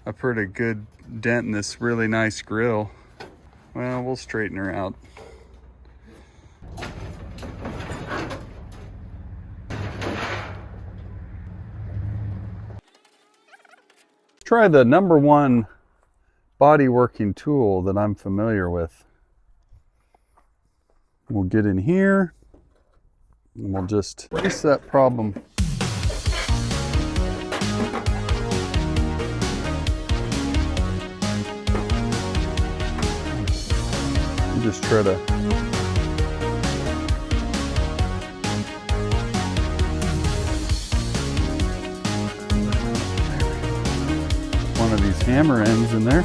I put a good dent in this really nice grill. Well, we'll straighten her out. Try the #1 body working tool that I'm familiar with. We'll get in here and we'll just erase that problem. And just try to one of these hammer ends in there.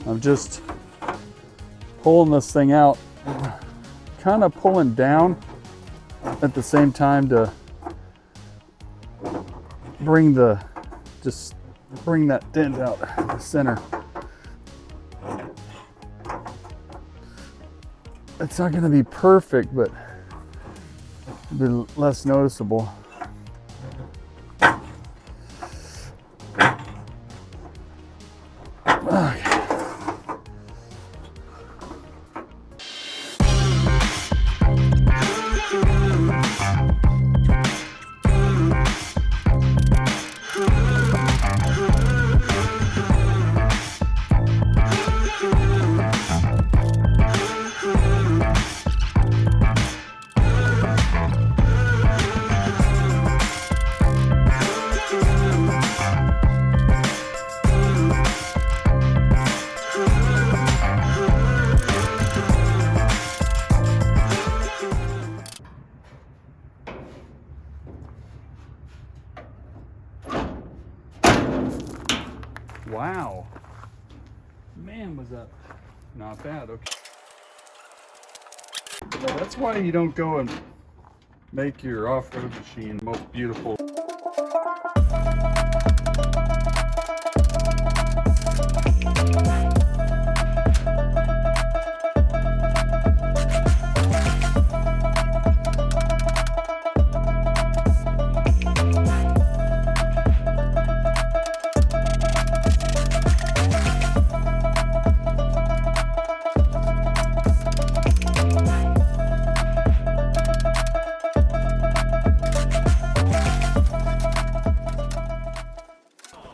I'm just pulling this thing out, kind of pulling down at the same time to bring that dent out the center. It's not going to be perfect, but it'll be less noticeable. Okay. Wow, man, was that not bad. Okay, well, that's why you don't go and make your off-road machine most beautiful.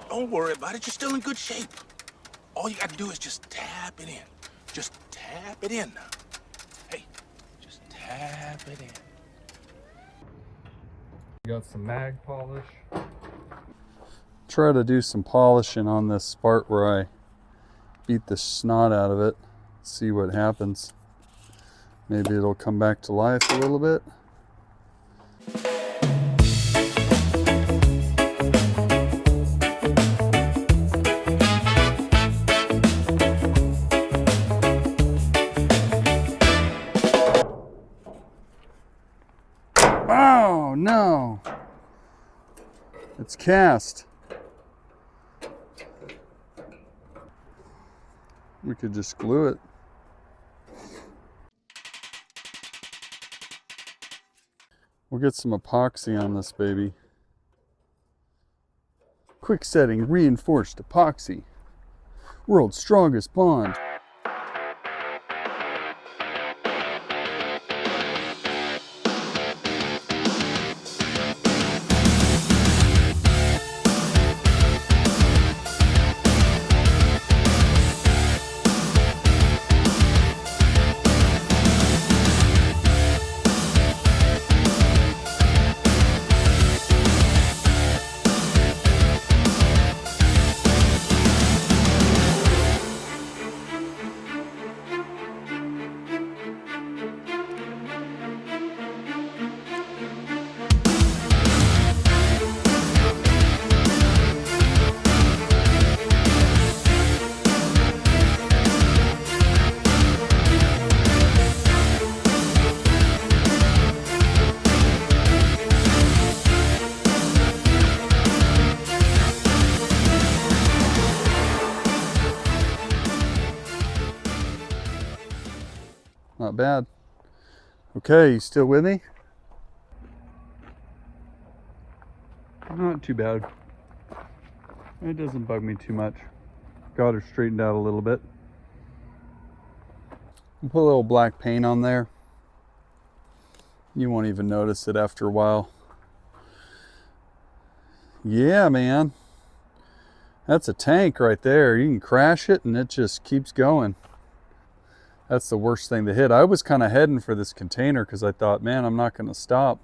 Don't worry about it, you're still in good shape. All you gotta do is just tap it in. Just tap it in now. Hey, just tap it in. Got some mag polish. Try to do some polishing on this part where I beat the snot out of it. See what happens. Maybe it'll come back to life a little bit. Oh no, it's cast. We could just glue it. We'll get some epoxy on this baby. Quick setting reinforced epoxy. World's strongest bond. Not bad. Okay, you still with me? Not too bad. It doesn't bug me too much. Got her straightened out a little bit. Put a little black paint on there. You won't even notice it after a while. Yeah, man. That's a tank right there. You can crash it and it just keeps going. That's the worst thing to hit. I was kind of heading for this container because I thought, man, I'm not going to stop.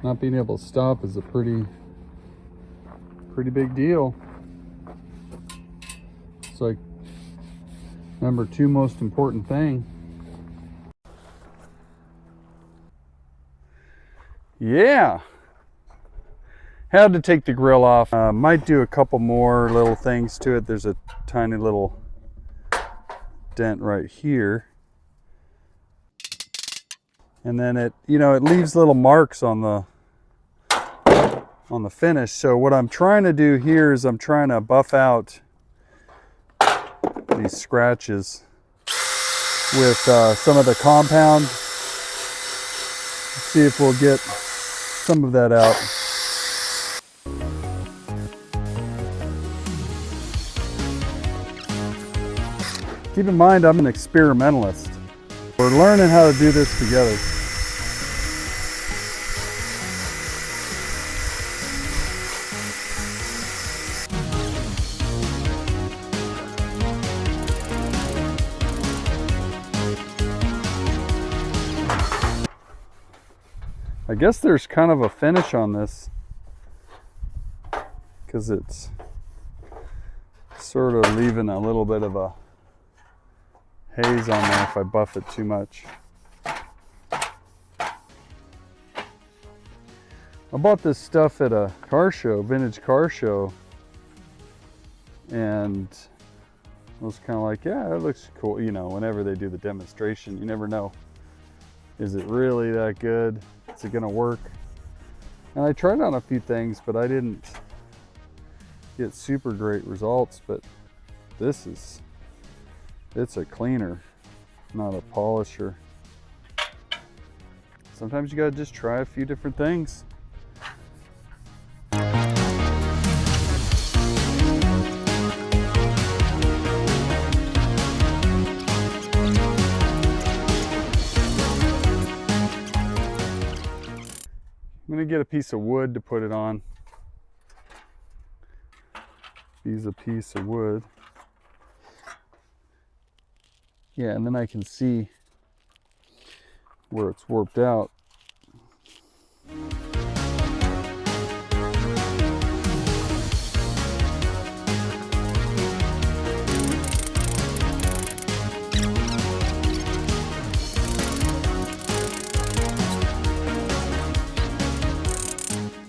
Not being able to stop is a pretty big deal. It's like number 2 most important thing. Yeah. Had to take the grill off. Might do a couple more little things to it. There's a tiny little dent right here. And then it, you know, it leaves little marks on the finish. So what I'm trying to do here is I'm trying to buff out these scratches with some of the compound. Let's see if we'll get some of that out. Keep in mind, I'm an experimentalist. We're learning how to do this together. I guess there's kind of a finish on this because it's sort of leaving a little bit of a haze on there if I buff it too much. I bought this stuff at a car show, vintage car show, and I was kind of like, yeah, it looks cool. You know, whenever they do the demonstration, you never know. Is it really that good? Is it gonna work? And I tried on a few things, but I didn't get super great results. But this is, it's a cleaner, not a polisher. Sometimes you gotta just try a few different things. I'm gonna get a piece of wood to put it on. Use a piece of wood. Yeah, and then I can see where it's warped out.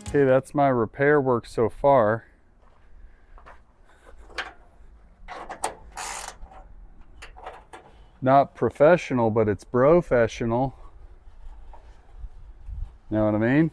Okay, that's my repair work so far. Not professional, but it's professional. Know what I mean?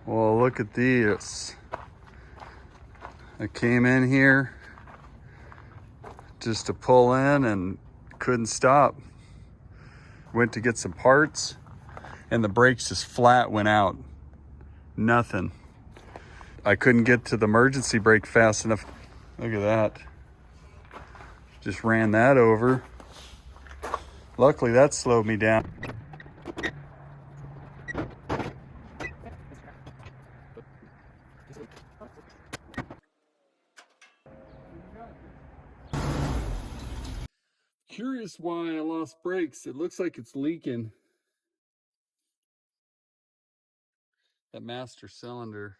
Well, look at these. I came in here just to pull in and couldn't stop. Went to get some parts and the brakes just flat went out. Nothing. I couldn't get to the emergency brake fast enough. Look at that. Just ran that over. Luckily that slowed me down. Curious why I lost brakes. It looks like it's leaking. That master cylinder.